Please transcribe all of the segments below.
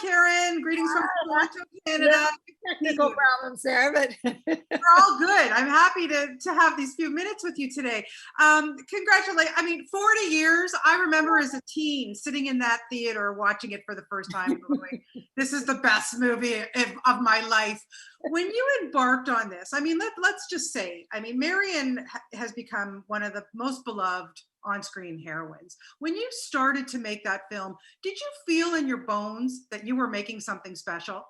Karen. Greetings from Toronto, No Canada. technical problems there, but We're all good. I'm happy to have these few minutes with you today. Congratulations. I mean, 40 years. I remember as a teen sitting in that theater watching it for the first time going, this is the best movie of my life. When you embarked on this, I mean, let's just say, I mean, Marion has become one of the most beloved on-screen heroines. When you started to make that film, did you feel in your bones that you were making something special?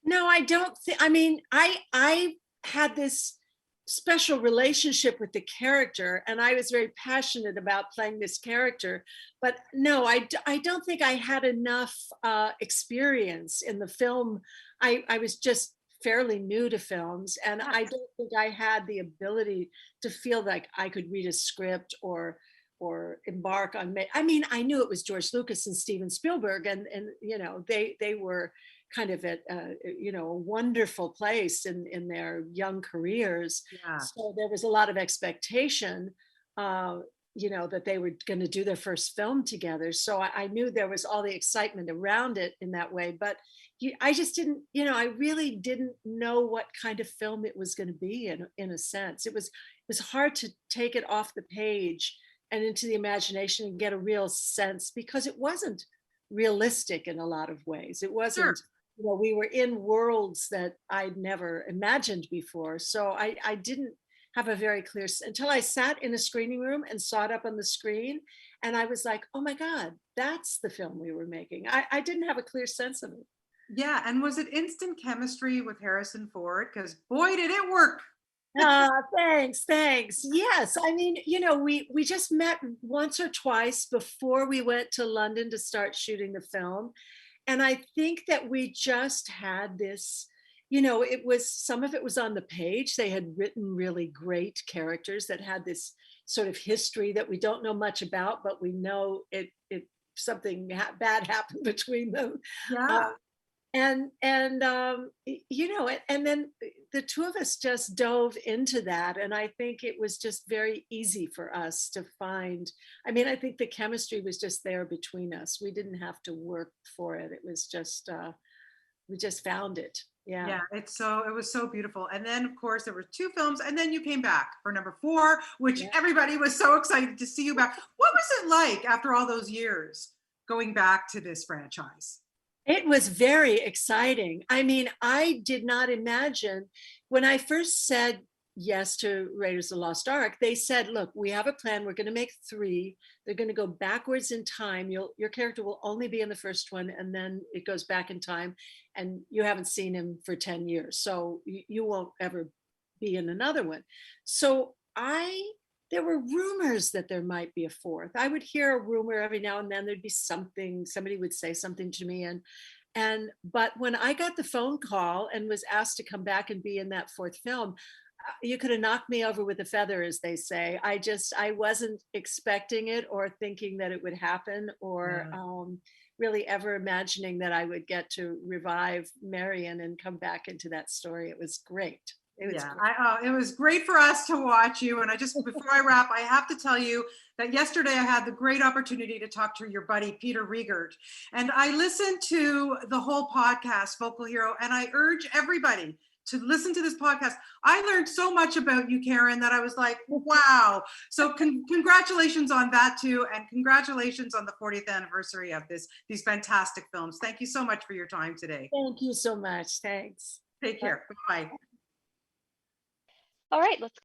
no, I don't think, I mean, I had this special relationship with the character and I was very passionate about playing this character, but no, I don't think I had enough experience in the film. I was just fairly new to films and I don't think I had the ability to feel like I could read a script or embark on, I mean, I knew it was George Lucas and Steven Spielberg and you know, they were kind of at you know, a wonderful place in their young careers. Yeah. So there was a lot of expectation, uh, you know, that they were going to do their first film together. So I knew there was all the excitement around it in that way. But I just didn't, you know, I really didn't know what kind of film it was going to be in a sense. It was hard to take it off the page and into the imagination and get a real sense because it wasn't realistic in a lot of ways. It Sure. wasn't, you know, we were in worlds that I'd never imagined before. So I didn't have a very clear, until I sat in a screening room and saw it up on the screen. And I was like, oh my God, that's the film we were making. I didn't have a clear sense of it. Yeah. And was it instant chemistry with Harrison Ford? Because boy, did it work. Thanks, thanks. Yes, I mean, you know, we just met once or twice before we went to London to start shooting the film. And I think that we just had this, you know, it was, some of it was on the page. They had written really great characters that had this sort of history that we don't know much about, but we know it something bad happened between them. Yeah. You know, and then the two of us just dove into that, and I think it was just very easy for us to find, I mean, I think the chemistry was just there between us. We didn't have to work for it. It was just we just found it. Yeah. Yeah, it was so beautiful. And then of course there were two films and then you came back for number 4, which Yeah. everybody was so excited to see you back. What was it like after all those years going back to this franchise? It was very exciting. I mean, I did not imagine when I first said yes to Raiders of the Lost Ark, they said, look, we have a plan. We're going to make 3. They're going to go backwards in time. Your character will only be in the first one, and then it goes back in time, and you haven't seen him for 10 years. So you won't ever be in another one. So there were rumors that there might be a 4th. I would hear a rumor every now and then. There'd be something, somebody would say something to me, but when I got the phone call and was asked to come back and be in that 4th film, you could have knocked me over with a feather, as they say. I wasn't expecting it or thinking that it would happen, or really ever imagining that I would get to revive Marion and come back into that story. It was great. It was great. It was great for us to watch you. And before I wrap, I have to tell you that yesterday I had the great opportunity to talk to your buddy, Peter Riegert. And I listened to the whole podcast, Vocal Hero, and I urge everybody to listen to this podcast. I learned so much about you, Karen, that I was like, wow. So congratulations on that too. And congratulations on the 40th anniversary of these fantastic films. Thank you so much for your time today. Thank you so much. Thanks. Take care. Bye. All right, let's